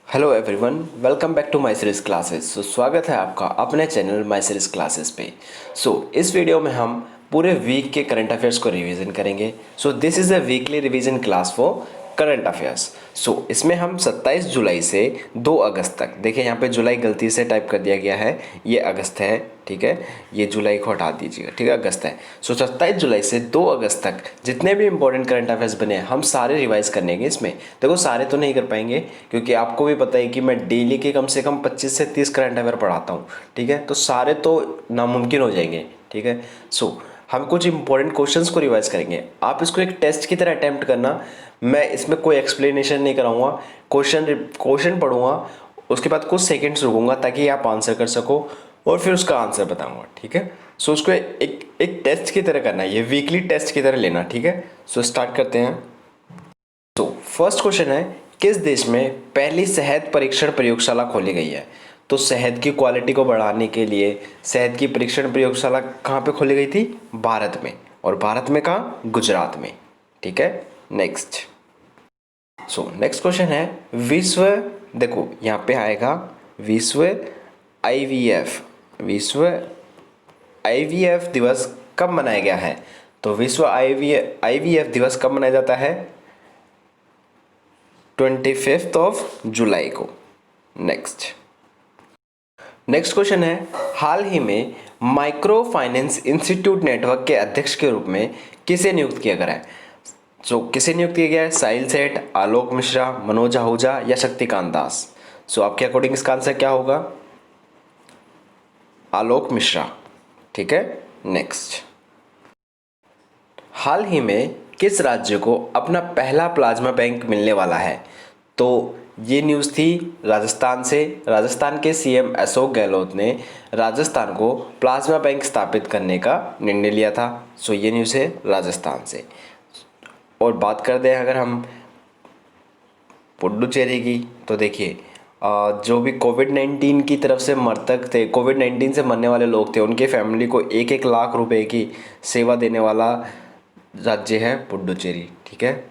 Hello everyone, welcome back to my series classes. स्वागत है आपका अपने चैनल माई सीरीज क्लासेस पे। इस वीडियो में हम पूरे वीक के करंट अफेयर्स को रिवीजन करेंगे। This is a weekly revision class for current affairs. इसमें हम 27 जुलाई से 2 अगस्त तक, देखिए यहाँ पे जुलाई गलती से टाइप कर दिया गया है, ये अगस्त है, ठीक है, ये जुलाई को हटा दीजिएगा, ठीक है, अगस्त है। 27 जुलाई से 2 अगस्त तक जितने भी इंपॉर्टेंट करंट अफेयर्स बने हम सारे रिवाइज करने इसमें। देखो सारे तो नहीं कर पाएंगे क्योंकि आपको भी पता है कि मैं डेली के कम से कम 25 से 30 करंट अफेयर पढ़ाता हूँ, ठीक है, तो सारे तो नामुमकिन हो जाएंगे, ठीक है। हम कुछ इंपॉर्टेंट क्वेश्चंस को रिवाइज करेंगे। आप इसको एक टेस्ट की तरह अटेम्प्ट करना। मैं इसमें कोई एक्सप्लेनेशन नहीं कराऊंगा, क्वेश्चन पढ़ूंगा, उसके बाद कुछ सेकंड्स रुकूंगा ताकि आप आंसर कर सको और फिर उसका आंसर बताऊंगा, ठीक है। उसको एक टेस्ट की तरह करना है, ये वीकली टेस्ट की तरह लेना, ठीक है। स्टार्ट करते हैं। फर्स्ट क्वेश्चन है, किस देश में पहली शहद परीक्षण प्रयोगशाला खोली गई है? तो शहद की क्वालिटी को बढ़ाने के लिए शहद की परीक्षण प्रयोगशाला कहाँ पे खोली गई थी? भारत में। और भारत में कहाँ? गुजरात में, ठीक है। नेक्स्ट नेक्स्ट क्वेश्चन है, विश्व, देखो यहाँ पे आएगा विश्व आईवीएफ दिवस कब मनाया गया है? तो विश्व आईवीएफ दिवस कब मनाया जाता है? 25 जुलाई को। नेक्स्ट क्वेश्चन है, हाल ही में माइक्रो फाइनेंस इंस्टीट्यूट नेटवर्क के अध्यक्ष के रूप में किसे नियुक्त किया गया है? किसे नियुक्त किया गया है? साहिल सेठ, आलोक मिश्रा, मनोज आहूजा या शक्तिकांत दास? आपके अकॉर्डिंग इसका आंसर क्या होगा? आलोक मिश्रा, ठीक है। नेक्स्ट, हाल ही में किस राज्य को अपना पहला प्लाज्मा बैंक मिलने वाला है? तो ये न्यूज़ थी राजस्थान से। राजस्थान के सीएम अशोक गहलोत ने राजस्थान को प्लाज्मा बैंक स्थापित करने का निर्णय लिया था। ये न्यूज़ है राजस्थान से। और बात करते हैं अगर हम पुडुचेरी की, तो देखिए जो भी कोविड-19 की तरफ से मृतक थे, कोविड-19 से मरने वाले लोग थे, उनके फैमिली को 1-1 लाख रुपए की सेवा देने वाला राज्य है पुडुचेरी, ठीक है।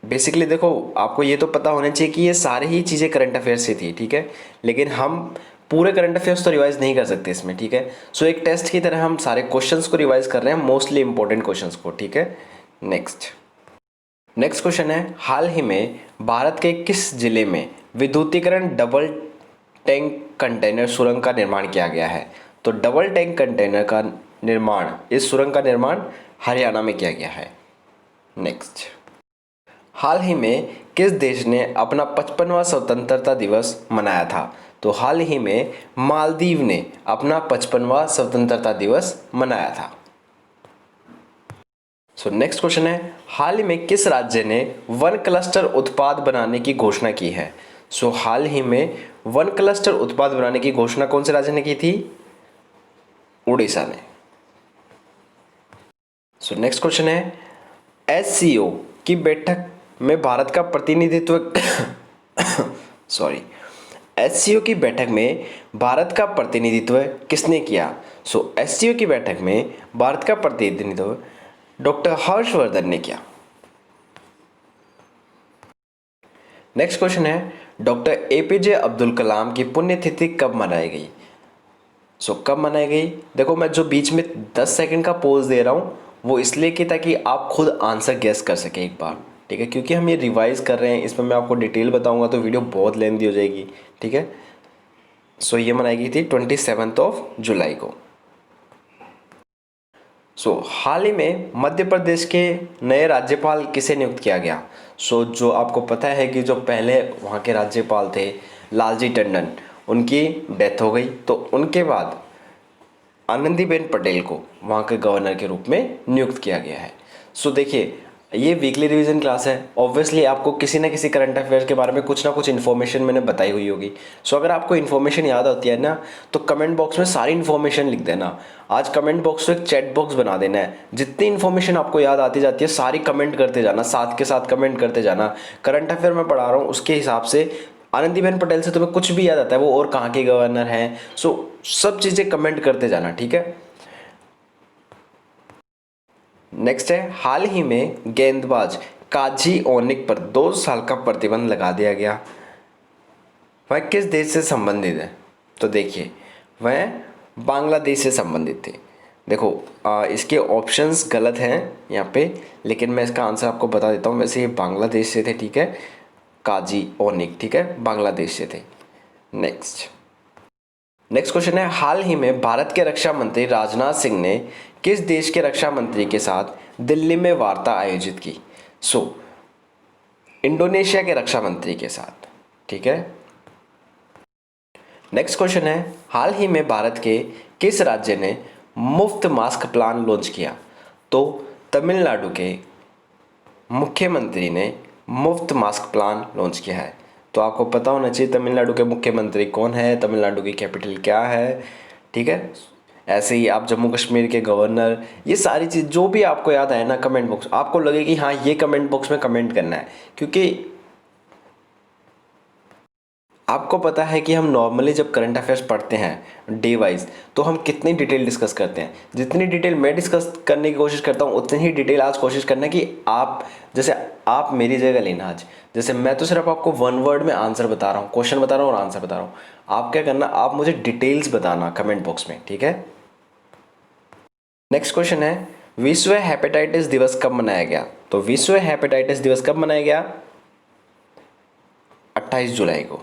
बेसिकली देखो, आपको ये तो पता होना चाहिए कि ये सारी ही चीज़ें करंट अफेयर्स से थी, ठीक है, लेकिन हम पूरे करंट अफेयर्स तो रिवाइज नहीं कर सकते इसमें, ठीक है। एक टेस्ट की तरह हम सारे क्वेश्चंस को रिवाइज कर रहे हैं, मोस्टली इंपॉर्टेंट क्वेश्चंस को, ठीक है। नेक्स्ट क्वेश्चन है, हाल ही में भारत के किस जिले में विद्युतीकरण डबल टैंक कंटेनर सुरंग का निर्माण किया गया है? तो डबल टैंक कंटेनर का निर्माण, इस सुरंग का निर्माण हरियाणा में किया गया है। नेक्स्ट, हाल ही में किस देश ने अपना 55वां स्वतंत्रता दिवस मनाया था? तो हाल ही में मालदीव ने अपना 55वां स्वतंत्रता दिवस मनाया था। नेक्स्ट क्वेश्चन है, हाल ही में किस राज्य ने वन क्लस्टर उत्पाद बनाने की घोषणा की है? हाल ही में वन क्लस्टर उत्पाद बनाने की घोषणा कौन से राज्य ने की थी? उड़ीसा ने। नेक्स्ट क्वेश्चन है, एससीओ की बैठक में भारत का प्रतिनिधित्व एससीओ की बैठक में भारत का प्रतिनिधित्व किसने किया? एससीओ की बैठक में भारत का प्रतिनिधित्व डॉक्टर हर्षवर्धन ने किया। नेक्स्ट क्वेश्चन है, डॉक्टर एपीजे अब्दुल कलाम की पुण्यतिथि कब मनाई गई? कब मनाई गई? देखो मैं जो बीच में 10 सेकंड का पोज दे रहा हूँ वो इसलिए कि ताकि आप खुद आंसर गेस कर सकें एक बार, ठीक है, क्योंकि हम ये रिवाइज कर रहे हैं, इसमें मैं आपको डिटेल बताऊंगा तो वीडियो बहुत लेंथी हो जाएगी, ठीक है। ये मनाई गई थी 27 जुलाई को। हाल ही में मध्य प्रदेश के नए राज्यपाल किसे नियुक्त किया गया? जो आपको पता है कि जो पहले वहाँ के राज्यपाल थे लालजी टंडन, उनकी डेथ हो गई, तो उनके बाद आनंदीबेन पटेल को वहाँ के गवर्नर के रूप में नियुक्त किया गया है। देखिए ये वीकली रिवीजन क्लास है, ऑब्वियसली आपको किसी ना किसी करंट अफेयर्स के बारे में कुछ ना कुछ इन्फॉर्मेशन मैंने बताई हुई होगी। अगर आपको इन्फॉर्मेशन याद होती है ना, तो कमेंट बॉक्स में सारी इन्फॉर्मेशन लिख देना। आज कमेंट बॉक्स को एक चैट बॉक्स बना देना है, जितनी इन्फॉर्मेशन आपको याद आती जाती है सारी कमेंट करते जाना, साथ के साथ कमेंट करते जाना। करंट अफेयर मैं पढ़ा रहा हूँ उसके हिसाब से आनंदीबेन पटेल से तुम्हें कुछ भी याद आता है, वो और कहाँ के गवर्नर हैं, सब चीज़ें कमेंट करते जाना, ठीक है। नेक्स्ट है, हाल ही में गेंदबाज काजी ओनिक पर 2 साल का प्रतिबंध लगा दिया गया। वह किस देश से संबंधित है? तो देखिए वह बांग्लादेश से संबंधित थे। देखो इसके ऑप्शंस गलत हैं यहाँ पे, लेकिन मैं इसका आंसर आपको बता देता हूँ। वैसे ये बांग्लादेश से थे, ठीक है, काजी ओनिक, ठीक है, बांग्लादेश से थे। नेक्स्ट क्वेश्चन है, हाल ही में भारत के रक्षा मंत्री राजनाथ सिंह ने किस देश के रक्षा मंत्री के साथ दिल्ली में वार्ता आयोजित की? इंडोनेशिया के रक्षा मंत्री के साथ, ठीक है। नेक्स्ट क्वेश्चन है, हाल ही में भारत के किस राज्य ने मुफ्त मास्क प्लान लॉन्च किया? तो तमिलनाडु के मुख्यमंत्री ने मुफ्त मास्क प्लान लॉन्च किया है। तो आपको पता होना चाहिए तमिलनाडु के मुख्यमंत्री कौन है, तमिलनाडु की कैपिटल क्या है, ठीक है। ऐसे ही आप जम्मू कश्मीर के गवर्नर, ये सारी चीज़ जो भी आपको याद आए ना, कमेंट बॉक्स, आपको लगे कि हाँ ये कमेंट बॉक्स में कमेंट करना है, क्योंकि आपको पता है कि हम नॉर्मली जब करंट अफेयर्स पढ़ते हैं डे वाइज, तो हम कितनी डिटेल डिस्कस करते हैं। जितनी डिटेल मैं डिस्कस करने की कोशिश करता हूँ, उतनी ही डिटेल आज कोशिश करना कि आप, जैसे आप मेरी जगह लेना आज। जैसे मैं तो सिर्फ आपको वन वर्ड में आंसर बता रहा हूँ, क्वेश्चन बता रहा हूँ और आंसर बता रहा हूँ। आप क्या करना, आप मुझे डिटेल्स बताना कमेंट बॉक्स में, ठीक है। नेक्स्ट क्वेश्चन है, विश्व हेपेटाइटिस दिवस कब मनाया गया? तो विश्व हेपेटाइटिस दिवस कब मनाया गया? 28 जुलाई को।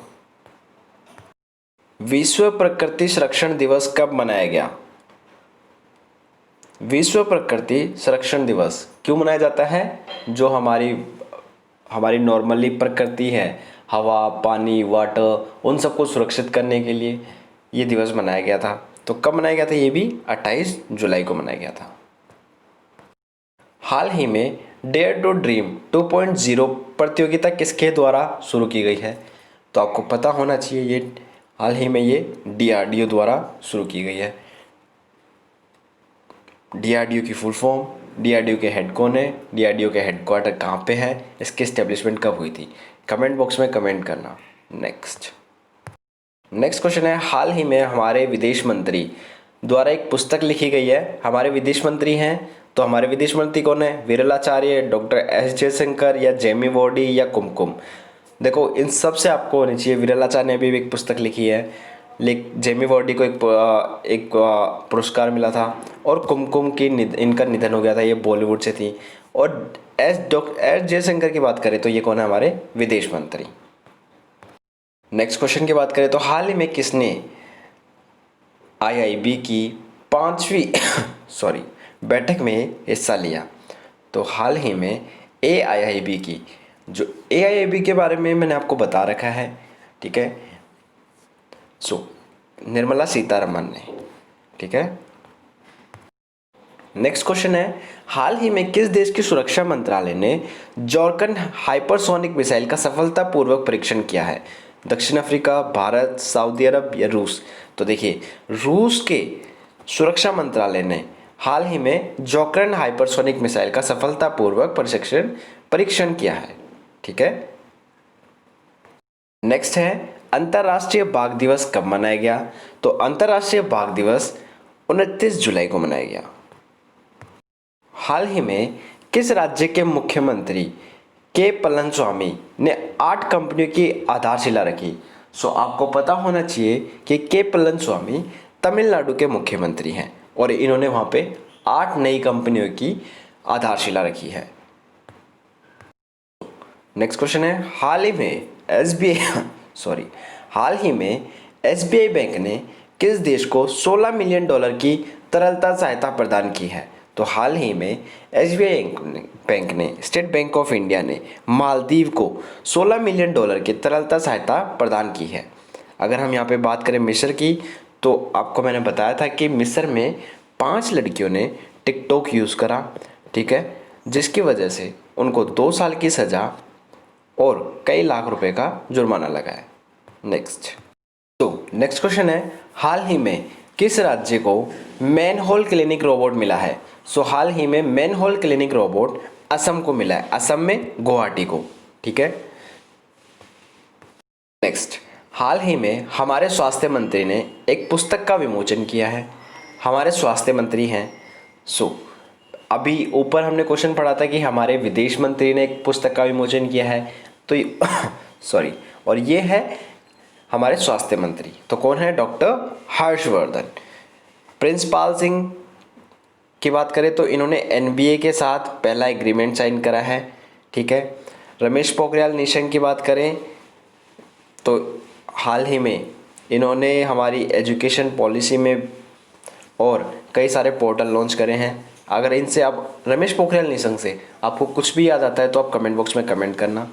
विश्व प्रकृति संरक्षण दिवस कब मनाया गया? विश्व प्रकृति संरक्षण दिवस क्यों मनाया जाता है? जो हमारी नॉर्मली प्रकृति है, हवा, पानी, वाटर, उन सबको सुरक्षित करने के लिए ये दिवस मनाया गया था। तो कब मनाया गया था? ये भी 28 जुलाई को मनाया गया था। हाल ही में डेयर टू ड्रीम 2.0 प्रतियोगिता किसके द्वारा शुरू की गई है? तो आपको पता होना चाहिए, ये हाल ही में ये DRDO द्वारा शुरू की गई है। DRDO की फुल फॉर्म, DRDO के हेड कौन है, DRDO के हेडक्वार्टर कहाँ पे है, इसकी एस्टेब्लिशमेंट कब हुई थी? कमेंट बॉक्स में कमेंट करना। नेक्स्ट क्वेश्चन है, हाल ही में हमारे विदेश मंत्री द्वारा एक पुस्तक लिखी गई है। हमारे विदेश मंत्री हैं, तो हमारे विदेश मंत्री कौन है? विरलाचार्य, डॉक्टर S जयशंकर, या जेमी वार्डी, या कुमकुम। देखो इन सब से आपको होनी चाहिए। विरलाचार्य ने भी एक पुस्तक लिखी है, जेमी वार्डी को एक पुरस्कार मिला था, और कुमकुम की इनका निधन हो गया था, ये बॉलीवुड से थी। और डॉक्टर S जयशंकर की बात करें तो ये कौन है? हमारे विदेश मंत्री। नेक्स्ट क्वेश्चन की बात करें तो हाल ही में किसने IIB की 5वीं बैठक में हिस्सा लिया? तो हाल ही में AIIB की, जो AIIB के बारे में मैंने आपको बता रखा है, ठीक है। निर्मला सीतारमन ने, ठीक है। नेक्स्ट क्वेश्चन है, हाल ही में किस देश की सुरक्षा मंत्रालय ने जॉर्कन हाइपरसोनिक मिसाइल का सफलतापूर्वक परीक्षण किया है? दक्षिण अफ्रीका, भारत, सऊदी अरब, या रूस? तो देखिए रूस के सुरक्षा मंत्रालय ने हाल ही में जॉर्कन हाइपरसोनिक मिसाइल का सफलतापूर्वक परीक्षण किया है, ठीक है। नेक्स्ट है, अंतर्राष्ट्रीय बाघ दिवस कब मनाया गया? तो अंतर्राष्ट्रीय बाघ दिवस 29 जुलाई को मनाया गया। हाल ही में किस राज्य के मुख्यमंत्री के पलनस्वामी ने 8 कंपनियों की आधारशिला रखी? आपको पता होना चाहिए कि के पलनस्वामी तमिलनाडु के मुख्यमंत्री हैं, और इन्होंने वहाँ पे 8 नई कंपनियों की आधारशिला रखी है। नेक्स्ट क्वेश्चन है, हाल ही में SBI बैंक ने किस देश को $16 मिलियन की तरलता सहायता प्रदान की है? तो हाल ही में SBI बैंक ने, स्टेट बैंक ऑफ इंडिया ने मालदीव को $16 मिलियन की तरलता सहायता प्रदान की है। अगर हम यहाँ पे बात करें मिस्र की, तो आपको मैंने बताया था कि मिस्र में 5 लड़कियों ने टिकटॉक यूज़ करा, ठीक है, जिसकी वजह से उनको 2 साल की सज़ा और कई लाख रुपए का जुर्माना लगा है। नेक्स्ट क्वेश्चन है, हाल ही में किस राज्य को मैनहोल क्लिनिक रोबोट मिला है? हाल ही में मैनहोल क्लिनिक रोबोट असम को मिला है, असम में गुवाहाटी को, ठीक है। नेक्स्ट, हाल ही में हमारे स्वास्थ्य मंत्री ने एक पुस्तक का विमोचन किया है। हमारे स्वास्थ्य मंत्री हैं, अभी ऊपर हमने क्वेश्चन पढ़ा था कि हमारे विदेश मंत्री ने एक पुस्तक का विमोचन किया है, तो और ये है हमारे स्वास्थ्य मंत्री। तो कौन है? डॉक्टर हर्षवर्धन। प्रिंसपाल सिंह की बात करें तो इन्होंने एनबीए के साथ पहला एग्रीमेंट साइन करा है, ठीक है। रमेश पोखरियाल निशंक की बात करें तो हाल ही में इन्होंने हमारी एजुकेशन पॉलिसी में और कई सारे पोर्टल लॉन्च करे हैं। अगर इनसे आप रमेश पोखरियाल निशंक से आपको कुछ भी याद आता है तो आप कमेंट बॉक्स में कमेंट करना।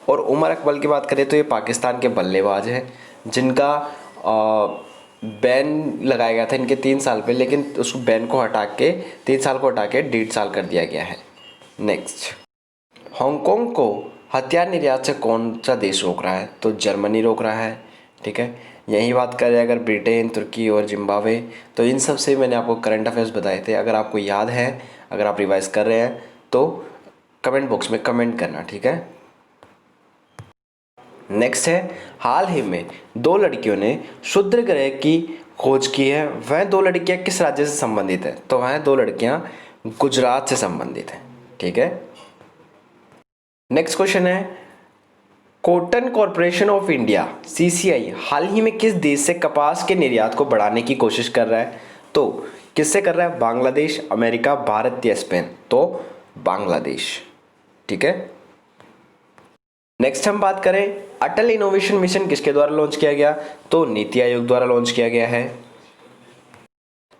और उमर अकबल की बात करें तो ये पाकिस्तान के बल्लेबाज हैं जिनका बैन लगाया गया था इनके 3 साल पे, लेकिन उस बैन को हटा के 3 साल को हटा के 1.5 साल कर दिया गया है। नेक्स्ट, हांगकांग को हथियार निर्यात से कौन सा देश रोक रहा है? तो जर्मनी रोक रहा है, ठीक है। यही बात करें अगर ब्रिटेन, तुर्की और जिम्बाब्वे, तो इन सब से मैंने आपको करंट अफेयर्स बताए थे। अगर आपको याद है, अगर आप रिवाइज कर रहे हैं तो कमेंट बॉक्स में कमेंट करना, ठीक है। नेक्स्ट है, हाल ही में 2 लड़कियों ने क्षुद्र ग्रह की खोज की है। वह 2 लड़कियां किस राज्य से संबंधित है? तो वह 2 लड़कियां गुजरात से संबंधित हैं, ठीक है। नेक्स्ट क्वेश्चन है, cotton corporation of India CCI हाल ही में किस देश से कपास के निर्यात को बढ़ाने की कोशिश कर रहा है? तो किससे कर रहा है? बांग्लादेश, अमेरिका, भारत या स्पेन? तो बांग्लादेश, ठीक है। नेक्स्ट हम बात करें, अटल इनोवेशन मिशन किसके द्वारा लॉन्च किया गया? तो नीति आयोग द्वारा लॉन्च किया गया है।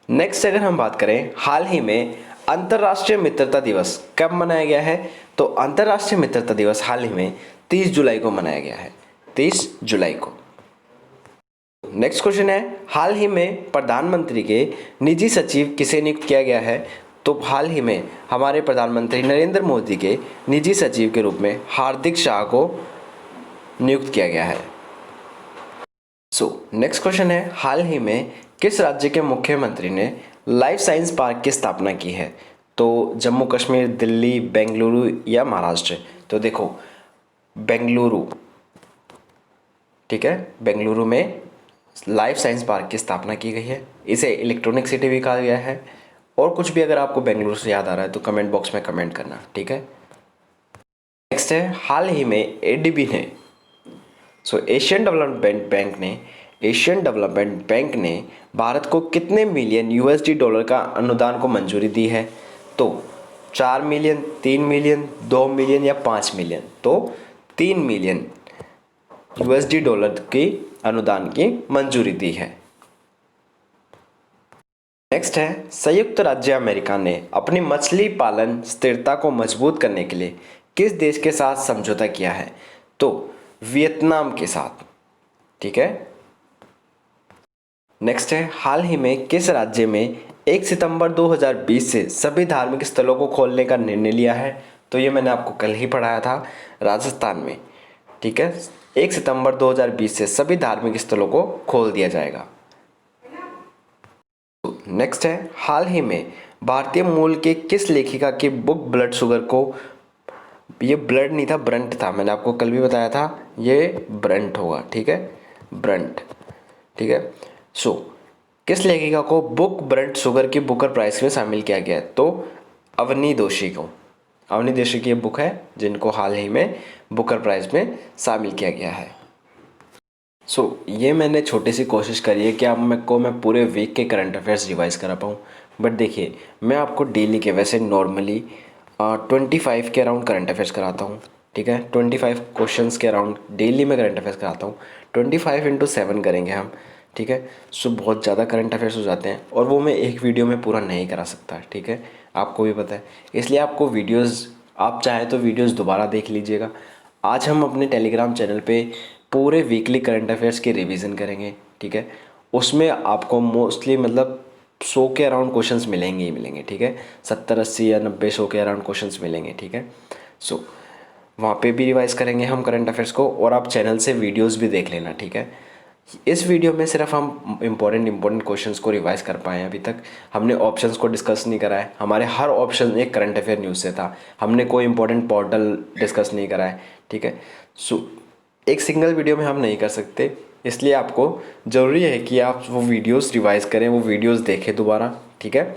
नेक्स्ट अगर हम बात करें, हाल ही में अंतर्राष्ट्रीय मित्रता दिवस कब मनाया गया है? तो अंतर्राष्ट्रीय मित्रता दिवस हाल ही में 30 जुलाई को मनाया गया है, 30 जुलाई को। नेक्स्ट क्वेश्चन है, हाल ही में प्रधानमंत्री के निजी सचिव किसे नियुक्त किया गया है? तो हाल ही में हमारे प्रधानमंत्री नरेंद्र मोदी के निजी सचिव के रूप में हार्दिक शाह को नियुक्त किया गया है। नेक्स्ट क्वेश्चन है, हाल ही में किस राज्य के मुख्यमंत्री ने लाइफ साइंस पार्क की स्थापना की है? तो जम्मू कश्मीर, दिल्ली, बेंगलुरु या महाराष्ट्र? तो देखो बेंगलुरु, ठीक है, बेंगलुरु में लाइफ साइंस पार्क की स्थापना की गई है। इसे इलेक्ट्रॉनिक सिटी भी कहा गया है। और कुछ भी अगर आपको बेंगलुरु से याद आ रहा है तो कमेंट बॉक्स में कमेंट करना, ठीक है। नेक्स्ट है, हाल ही में एडीबी ने एशियन डेवलपमेंट बैंक ने भारत को कितने मिलियन यूएसडी डॉलर का अनुदान को मंजूरी दी है? तो 4 मिलियन, 3 मिलियन, 2 मिलियन या 5 मिलियन? तो 3 मिलियन यूएसडी डॉलर की अनुदान की मंजूरी दी है। नेक्स्ट है, संयुक्त राज्य अमेरिका ने अपनी मछली पालन स्थिरता को मजबूत करने के लिए किस देश के साथ समझौता किया है? तो वियतनाम के साथ, ठीक है। नेक्स्ट है, हाल ही में किस राज्य में 1 सितंबर 2020 से सभी धार्मिक स्थलों को खोलने का निर्णय लिया है? तो ये मैंने आपको कल ही पढ़ाया था, राजस्थान में, ठीक है। 1 सितंबर 2020 से सभी धार्मिक स्थलों को खोल दिया जाएगा। नेक्स्ट है, हाल ही में भारतीय मूल के किस लेखिका की बुक ब्लड शुगर को, ये ब्लड नहीं था, ब्रंट था, मैंने आपको कल भी बताया था, ये ब्रंट होगा, ठीक है, ब्रंट, ठीक है। किस लेखिका को बुक ब्रंट शुगर की बुकर प्राइज में शामिल किया गया है? तो अवनी दोषी को, अवनी दोषी की ये बुक है जिनको हाल ही में बुकर प्राइज में शामिल किया गया है। ये मैंने छोटी सी कोशिश करी है कि मैं पूरे वीक के करंट अफेयर्स रिवाइज करा पाऊँ। बट देखिए, मैं आपको डेली के, वैसे नॉर्मली 25 के अराउंड करंट अफेयर्स कराता हूँ, ठीक है। 25 क्वेश्चंस के अराउंड डेली में करंट अफेयर्स कराता हूँ। 25 × 7 करेंगे हम, ठीक है। बहुत ज़्यादा करंट अफेयर्स हो जाते हैं और वो मैं एक वीडियो में पूरा नहीं करा सकता, ठीक है, आपको भी पता है। इसलिए आपको वीडियोज़, आप चाहें तो वीडियोज़ दोबारा देख लीजिएगा। आज हम अपने टेलीग्राम चैनल पे पूरे वीकली करंट अफेयर्स की रिवीजन करेंगे, ठीक है। उसमें आपको मोस्टली मतलब 100 के अराउंड क्वेश्चंस मिलेंगे ही मिलेंगे, ठीक है। 70, 80 या 90, 100 के अराउंड क्वेश्चंस मिलेंगे, ठीक है। वहाँ पे भी रिवाइज करेंगे हम करंट अफेयर्स को, और आप चैनल से वीडियोज़ भी देख लेना, ठीक है। इस वीडियो में सिर्फ हम इम्पोर्टेंट क्वेश्चंस को रिवाइज कर पाए हैं। अभी तक हमने ऑप्शंस को डिस्कस नहीं करा है। हमारे हर ऑप्शन एक करंट अफेयर न्यूज़ से था। हमने कोई इंपॉर्टेंट पोर्टल डिस्कस नहीं करा है, ठीक है। एक सिंगल वीडियो में हम नहीं कर सकते, इसलिए आपको ज़रूरी है कि आप वो वीडियोस रिवाइज करें, वो वीडियोस देखें दोबारा, ठीक है।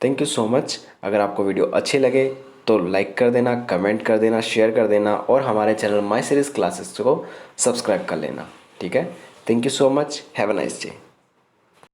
Thank you so much. अगर आपको वीडियो अच्छी लगे तो लाइक कर देना, कमेंट कर देना, शेयर कर देना और हमारे चैनल माई सीरीज़ क्लासेस को सब्सक्राइब कर लेना। ठीक है। Thank you so much, have a nice day.